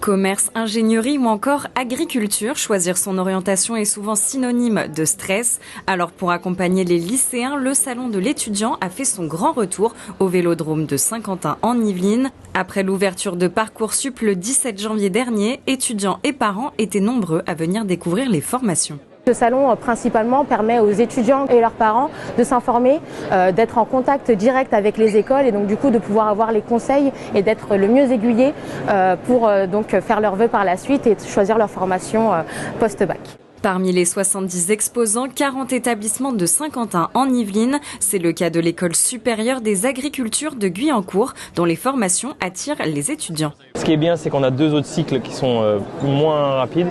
Commerce, ingénierie ou encore agriculture, choisir son orientation est souvent synonyme de stress. Alors pour accompagner les lycéens, le salon de l'étudiant a fait son grand retour au Vélodrome de Saint-Quentin en Yvelines. Après l'ouverture de Parcoursup le 17 janvier dernier, étudiants et parents étaient nombreux à venir découvrir les formations. Ce salon principalement permet aux étudiants et leurs parents de s'informer, d'être en contact direct avec les écoles et donc du coup de pouvoir avoir les conseils et d'être le mieux aiguillés pour donc faire leurs vœux par la suite et choisir leur formation post-bac. Parmi les 70 exposants, 40 établissements de Saint-Quentin en Yvelines. C'est le cas de l'école supérieure des agricultures de Guyancourt, dont les formations attirent les étudiants. Ce qui est bien, c'est qu'on a deux autres cycles qui sont moins rapides.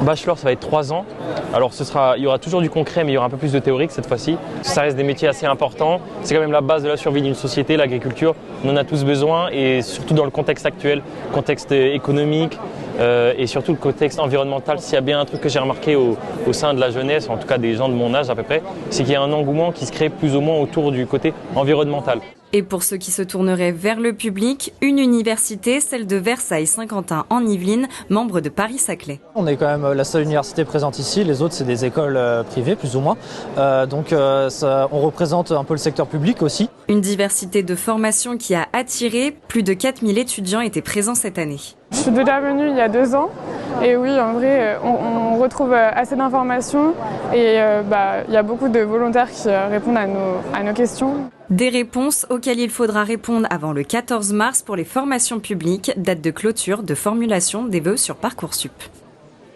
Bachelor, ça va être 3 ans. Alors il y aura toujours du concret, mais il y aura un peu plus de théorique cette fois-ci. Ça reste des métiers assez importants. C'est quand même la base de la survie d'une société, l'agriculture. On en a tous besoin et surtout dans le contexte actuel, contexte économique et surtout le contexte environnemental. S'il y a bien un truc que j'ai remarqué au sein de la jeunesse, en tout cas des gens de mon âge à peu près, c'est qu'il y a un engouement qui se crée plus ou moins autour du côté environnemental. Et pour ceux qui se tourneraient vers le public, une université, celle de Versailles-Saint-Quentin en Yvelines, membre de Paris-Saclay. On est quand même la seule université présente ici, les autres c'est des écoles privées plus ou moins, on représente un peu le secteur public aussi. Une diversité de formations qui a attiré, plus de 4000 étudiants étaient présents cette année. Je suis déjà venue il y a 2 ans et oui, en vrai, on retrouve assez d'informations et il y a beaucoup de volontaires qui répondent à nos questions. Des réponses auxquelles il faudra répondre avant le 14 mars pour les formations publiques, date de clôture de formulation des vœux sur Parcoursup.